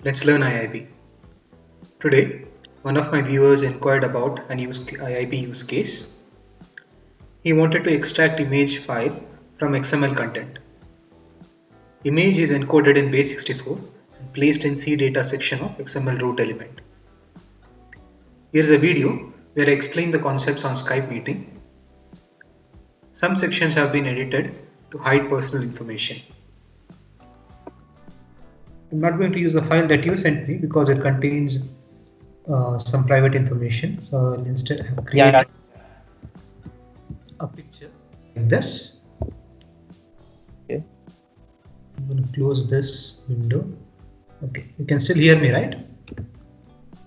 Let's learn IIB. Today, one of my viewers inquired about an IIB use case. He wanted to extract image file from XML content. Image is encoded in base64 and placed in CData section of XML root element. Here's a video where I explain the concepts on Skype meeting. Some sections have been edited to hide personal information. I'm not going to use the file that you sent me because it contains some private information. So I'll instead have created a picture like this. Okay. I'm going to close this window. Okay, you can still hear me, right?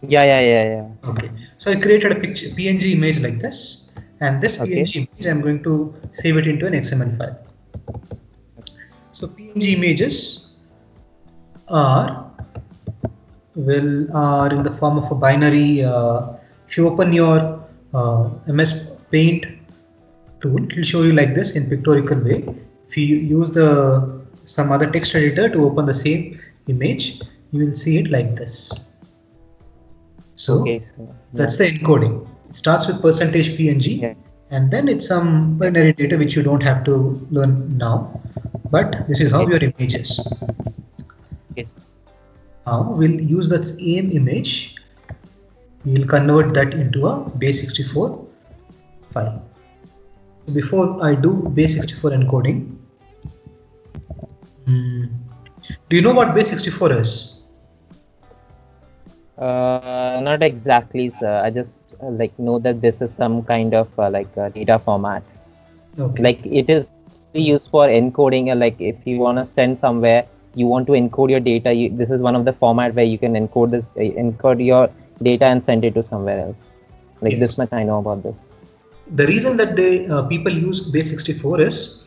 Yeah. Okay, so I created a picture, PNG image like this, and this Okay. PNG image I'm going to save it into an XML file. So PNG images are in the form of a binary. If you open your MS Paint tool, it will show you like this in pictorial way. If you use some other text editor to open the same image, you will see it like this. So that's the encoding. It starts with %PNG, and then it's some binary data which you don't have to learn now, but this is how your image is. Yes. Now we'll use that same image. We'll convert that into a base64 file. Before I do base64 encoding, do you know what base64 is? Not exactly, sir. I just know that this is some kind of data format. Okay. Like it is used for encoding, and like if you want to send somewhere, you want to encode your data. This is one of the format where you can encode your data and send it to somewhere else. Like this much I know about this. The reason that people use base64 is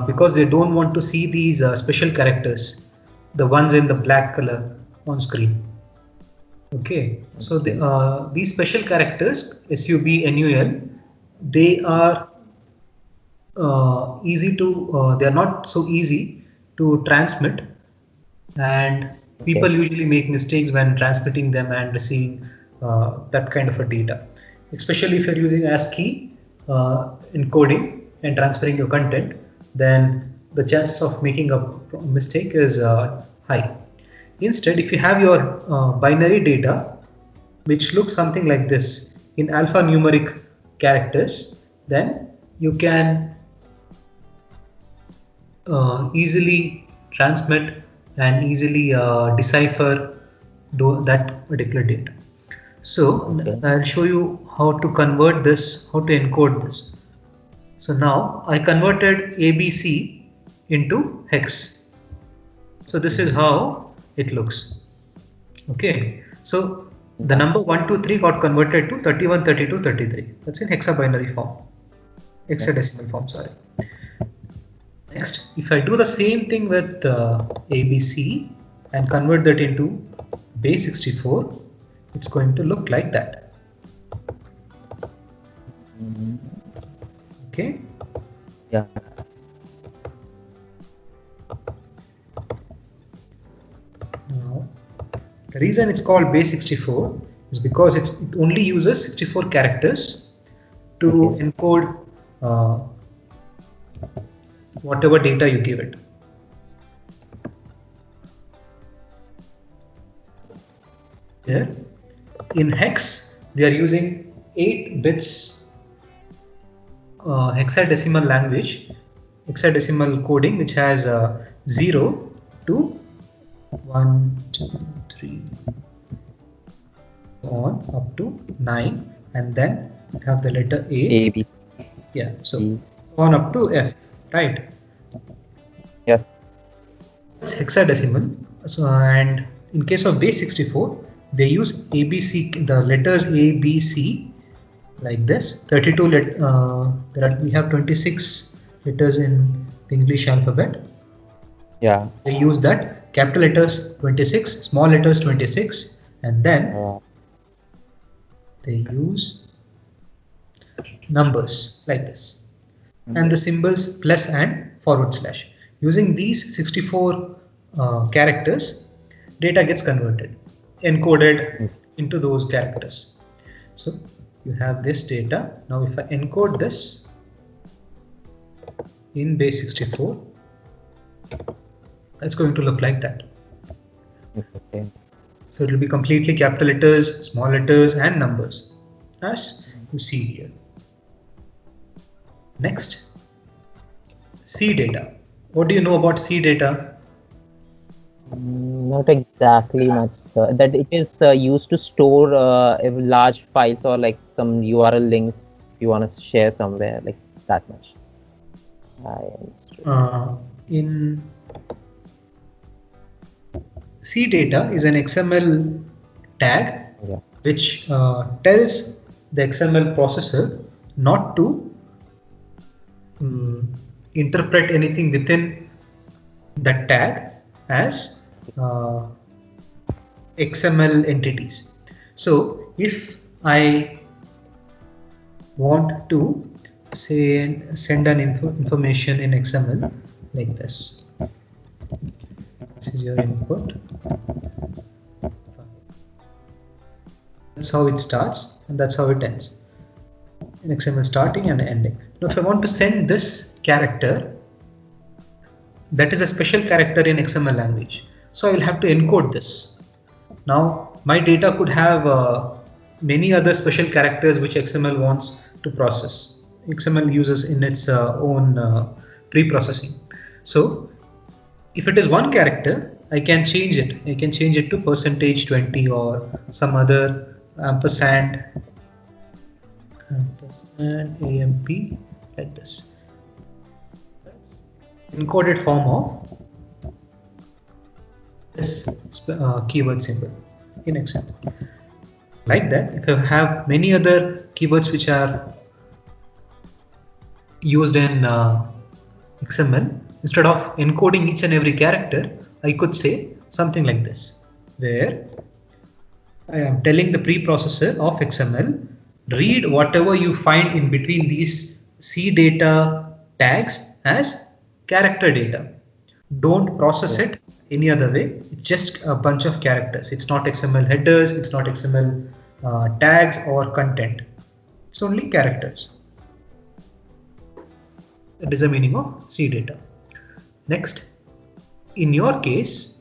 because they don't want to see these special characters, the ones in the black color on screen. Okay, so these special characters SUB, NUL, they are they are not so easy to transmit, and people usually make mistakes when transmitting them and receiving that kind of a data, especially if you're using ASCII encoding and transferring your content. Then the chances of making a mistake is high. Instead, if you have your binary data, which looks something like this in alphanumeric characters, then you can easily transmit and easily decipher that particular data. So I'll show you how to convert this, how to encode this. So now I converted ABC into hex. So this is how it looks. Okay, so the number 1, 2, 3 got converted to 31, 32, 33. That's in hexabinary form, hexadecimal form, sorry. Next, if I do the same thing with ABC and convert that into base64, it's going to look like that. Okay. Yeah. Now, the reason it's called base64 is because it only uses 64 characters to encode whatever data you give it. Here in hex, we are using 8 bits hexadecimal language, hexadecimal coding, which has 0 to 1, 2, 3 on up to 9, and then have the letter A. B. Yeah, so on up to F, right? Yes. It's hexadecimal. So, and in case of base64, they use ABC, the letters A, B, C, like this. 32 we have 26 letters in the English alphabet. Yeah. They use that capital letters 26, small letters 26, and then they use numbers like this, and the symbols plus and /. Using these 64 characters, data gets converted, encoded into those characters. So you have this data. Now if I encode this in base64, it's going to look like that. Okay. So it will be completely capital letters, small letters, and numbers, as you see here. Next, C data. What do you know about C data? Not exactly much, sir. That it is used to store large files or like some URL links you want to share somewhere, like that much. In C data is an XML tag which tells the XML processor not to interpret anything within that tag as XML entities. So if I want to say send an information in XML like this. This is your input. That's how it starts and that's how it ends. In XML starting and ending. Now if I want to send this character, that is a special character in XML language. So I will have to encode this. Now my data could have many other special characters which XML wants to process. XML uses in its own pre-processing. So if it is one character, I can change it. I can change it to %20 or some other ampersand AMP like this. That's encoded form of this keyword symbol in XML. Like that, if I have many other keywords which are used in XML, instead of encoding each and every character, I could say something like this, where I am telling the preprocessor of XML, read whatever you find in between these C data tags as character data. Don't process it any other way. It's just a bunch of characters. It's not XML headers, it's not XML tags or content. It's only characters. That is the meaning of C data. Next, in your case,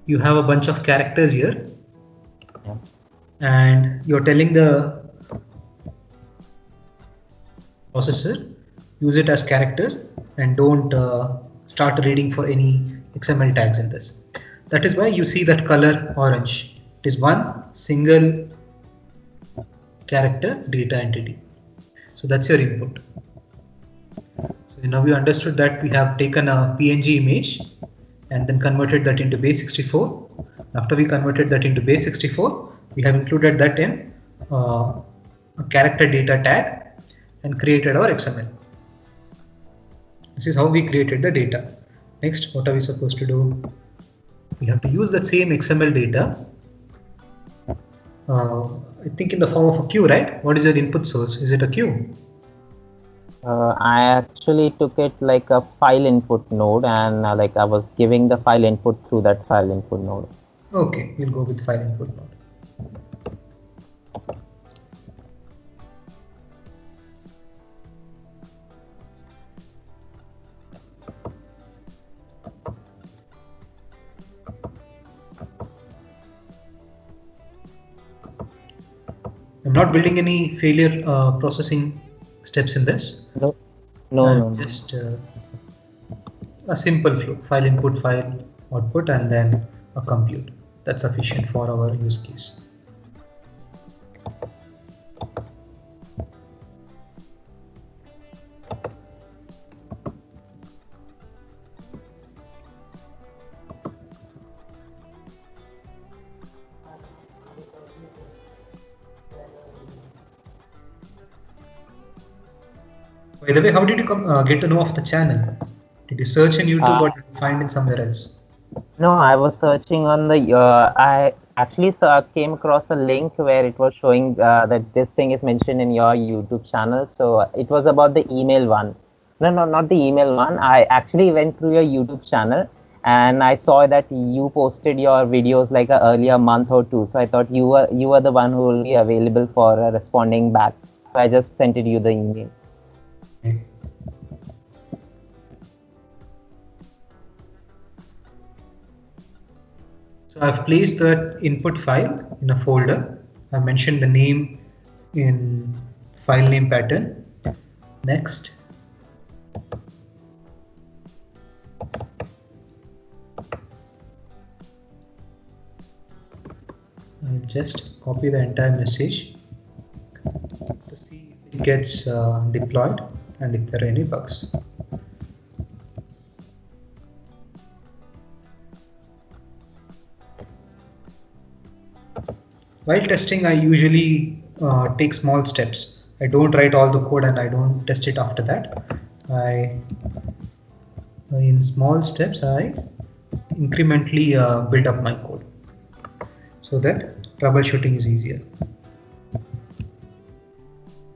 you have a bunch of characters here, and you're telling the processor use it as characters and don't start reading for any XML tags in this. That is why you see that color orange. It is one single character data entity. So that's your input. So now we understood that we have taken a PNG image and then converted that into base64. After we converted that into base64, we have included that in a character data tag and created our XML. This is how we created the data. Next, what are we supposed to do? We have to use that same XML data, I think in the form of a queue, right? What is your input source? Is it a queue? I actually took it like a file input node, and like I was giving the file input through that file input node. Okay, we'll go with file input node. I'm not building any failure processing steps in this. No. Just a simple flow: file input, file output, and then a compute. That's sufficient for our use case. By the way, how did you get to know of the channel? Did you search in YouTube or did you find it somewhere else? No, I was searching on the. I actually came across a link where it was showing that this thing is mentioned in your YouTube channel. So it was about the email one. No, not the email one. I actually went through your YouTube channel, and I saw that you posted your videos like a earlier month or two. So I thought you were the one who will be available for responding back. So I just sent you the email. Okay. So I've placed the input file in a folder. I've mentioned the name in file name pattern. Next. I'll just copy the entire message to see if it gets deployed and if there are any bugs. While testing, I usually take small steps. I don't write all the code and I don't test it after that. In small steps, I incrementally build up my code so that troubleshooting is easier.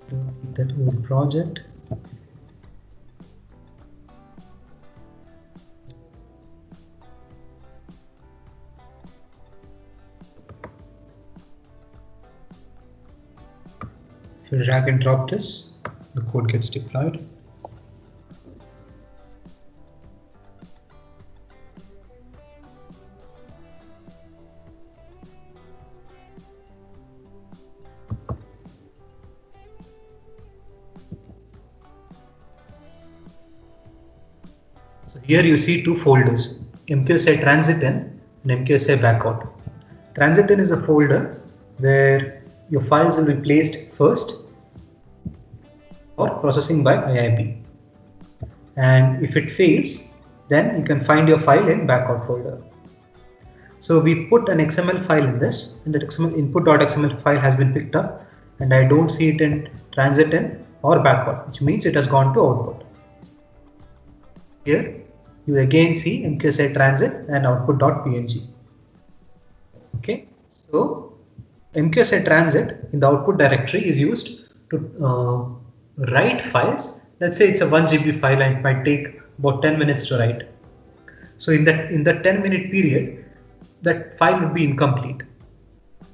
Delete that old project. If you drag and drop this, the code gets deployed. So here you see two folders, MQSI transit in and MQSI backout. Transit in is a folder where your files will be placed first for processing by IIB. And if it fails, then you can find your file in backout folder. So we put an XML file in this, and that XML input.xml file has been picked up, and I don't see it in transit in or backout, which means it has gone to output. Here you again see MQSI transit and output.png. Okay, so MQSI transit in the output directory is used to write files. Let's say it's a 1 GB file and it might take about 10 minutes to write. So in that 10-minute period, that file would be incomplete.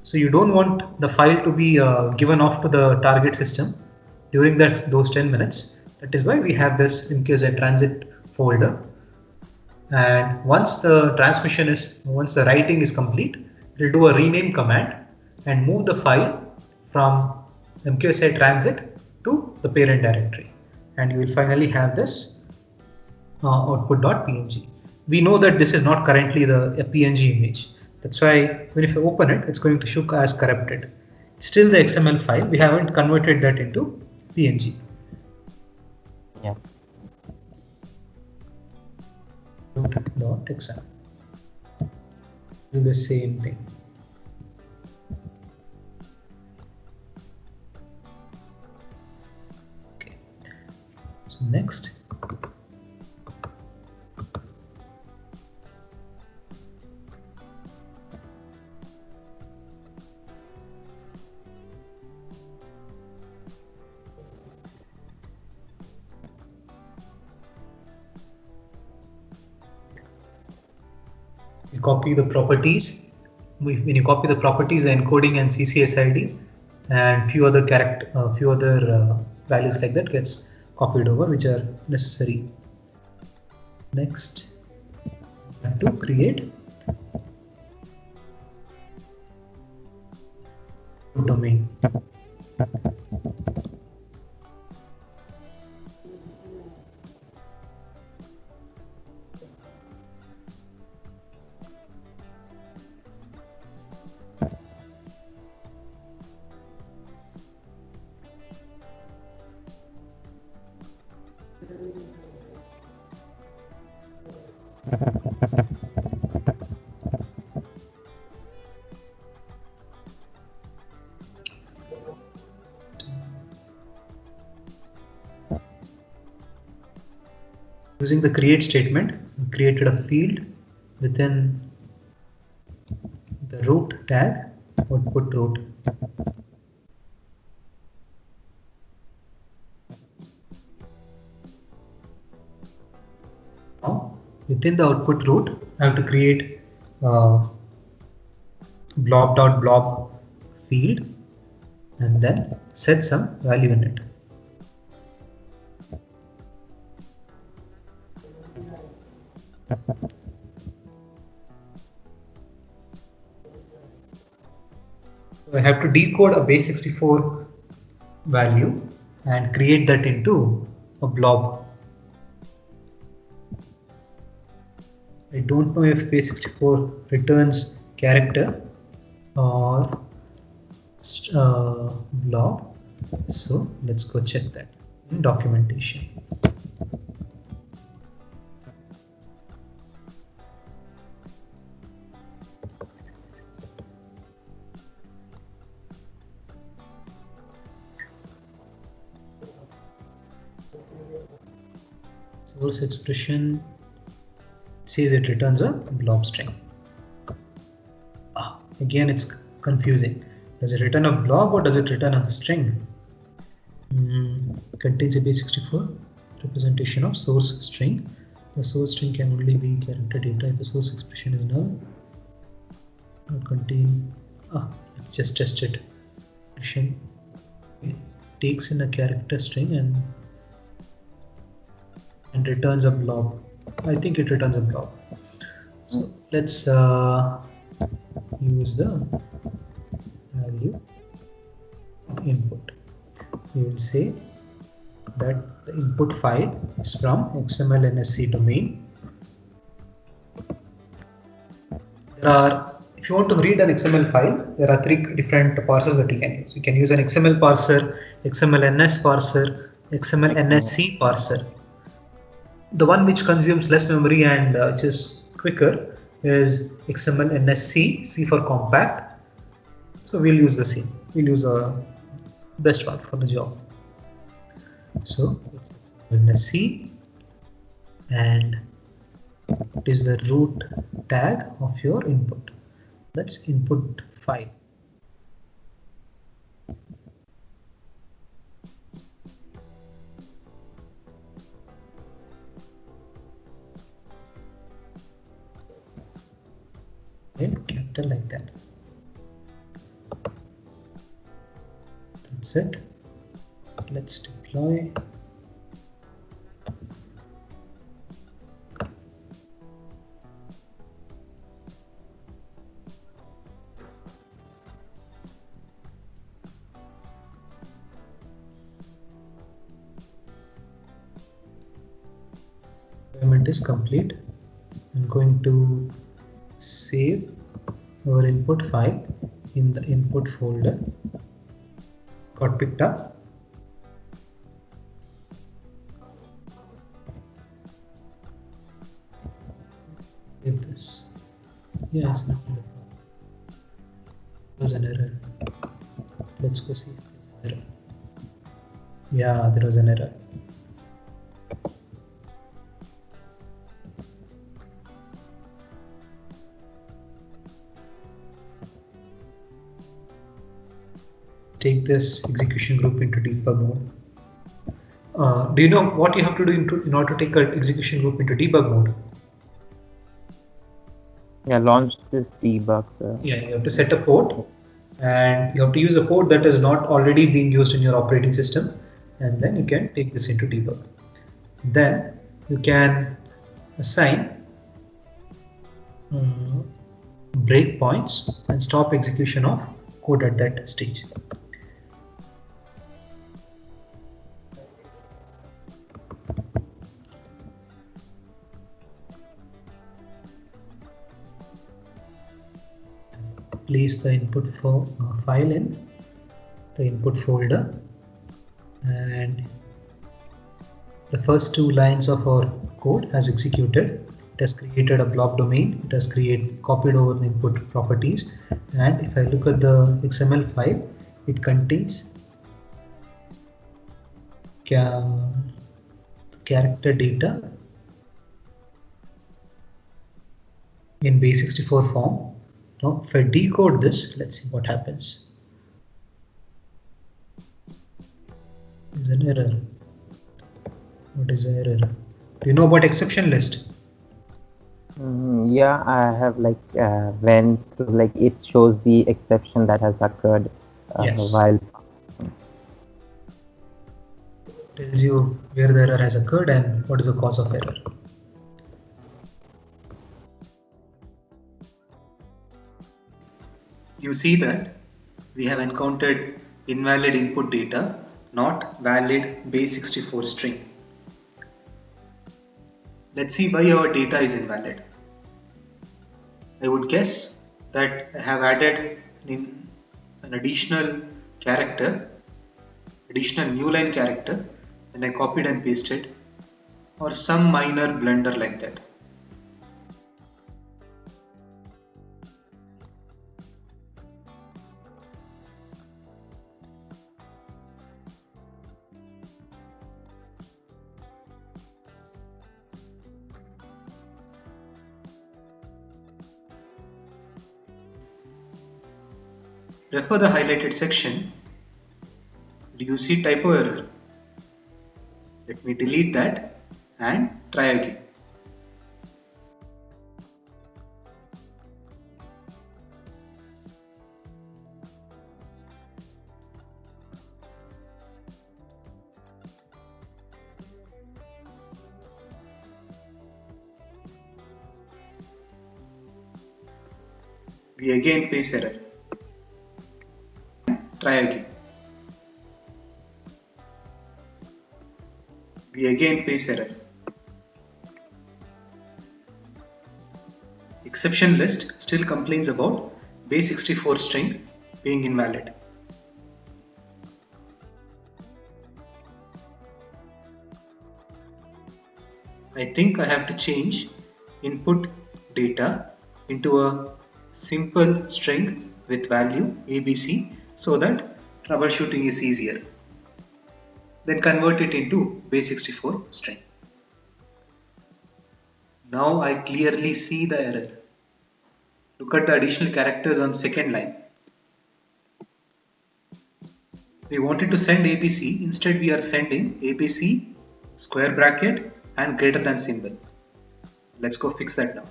So you don't want the file to be given off to the target system during those 10 minutes. That is why we have this MQSI transit folder. And once the writing is complete, it will do a rename command and move the file from MQSI transit to the parent directory, and you will finally have this output.png. We know that this is not currently a PNG image. That's why when if you open it, it's going to show as corrupted. It's still the XML file. We haven't converted that into PNG. Yeah. .xml. Do the same thing. Okay. So next. You copy the properties. When you copy the properties, the encoding and CCSID and few other values like that gets copied over, which are necessary. Next, you have to create domain. Using the create statement, we created a field within the root tag, output root. Now within the output root, I have to create blob.blob field and then set some value in it. So I have to decode a base64 value and create that into a blob. I don't know if base64 returns character or blob, so let's go check that in documentation. Source expression says it returns a blob string. Again, it's confusing. Does it return a blob or does it return a string? Contains a base64 representation of source string. The source string can only be character data if the source expression is null. Not contain. Let's just test it. It takes in a character string and returns a blob. I think it returns a blob. So let's use the value input. We will say that the input file is from XML NSC domain. If you want to read an XML file, there are 3 different parsers that you can use. You can use an XML parser, XML NS parser, XML NSC parser. The one which consumes less memory and which is quicker is XML NSC, C for compact. So we'll use the C. We'll use a best one for the job. So it's NSC, and it is the root tag of your input. That's input file. Capital like that. That's it. Let's deploy. Deployment is complete. I'm going to save our input file in the input folder. Got picked up. Save this. Yeah, it's not there was an error. Let's go see if there's an error. Yeah, there was an error. Take this execution group into debug mode. Do you know what you have to do in order to take an execution group into debug mode? Yeah, launch this debug. Yeah, you have to set a port, and you have to use a port that is not already being used in your operating system, and then you can take this into debug. Then you can assign breakpoints and stop execution of code at that stage. Place the input file in the input folder, and the first 2 lines of our code has executed. It has created a blob domain. It has copied over the input properties, and if I look at the XML file, it contains character data in base64 form. Now, if I decode this, let's see what happens. There's an error. What is the error? Do you know about exception list? Yeah, I have went to it shows the exception that has occurred Yes, while. tells you where the error has occurred and what is the cause of error. You see that we have encountered invalid input data, not valid base64 string. Let's see why our data is invalid. I would guess that I have added an additional character, additional new line character, and I copied and pasted, or some minor blunder like that. Refer the highlighted section. Do you see typo error? Let me delete that and try again. We again face error. Try again. We again face error. Exception list still complains about base64 string being invalid. I think I have to change input data into a simple string with value ABC so that troubleshooting is easier. Then convert it into base64 string. Now I clearly see the error. Look at the additional characters on second line. We wanted to send ABC, instead we are sending ABC square bracket and greater than symbol. Let's go fix that now.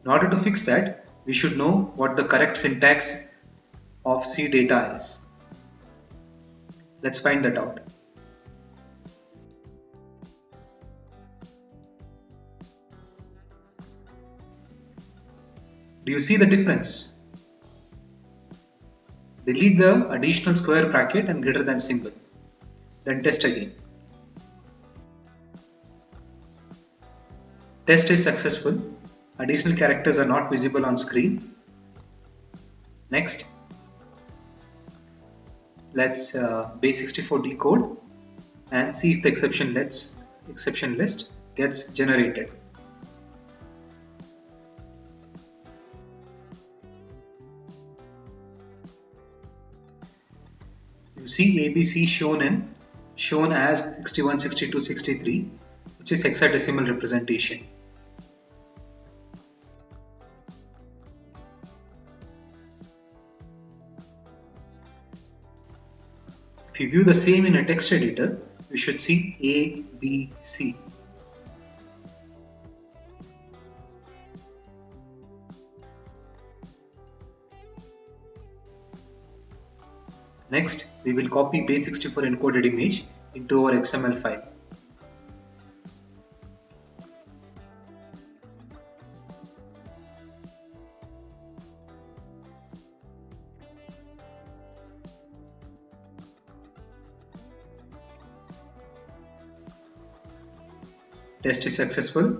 In order to fix that, we should know what the correct syntax of C data is. Let's find that out. Do you see the difference? Delete the additional square bracket and greater than symbol. Then test again. Test is successful. Additional characters are not visible on screen. Next, let's base64 decode and see if the exception list gets generated. You see ABC shown as 61, 62, 63, which is hexadecimal representation. If you view the same in a text editor, you should see A, B, C. Next, we will copy base64 encoded image into our XML file. Test is successful.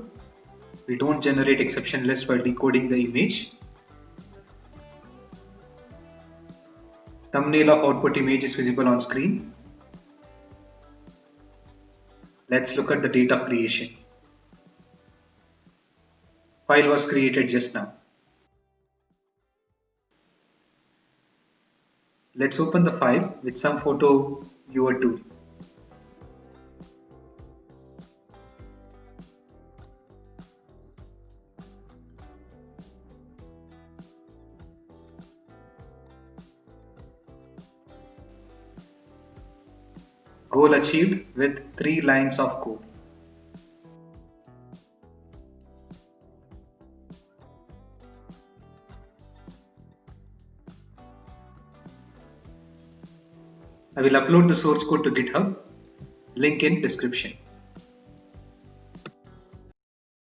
We don't generate exception list while decoding the image. Thumbnail of output image is visible on screen. Let's look at the date of creation. File was created just now. Let's open the file with some photo viewer tool. Goal achieved with 3 lines of code. I will upload the source code to GitHub. Link in description.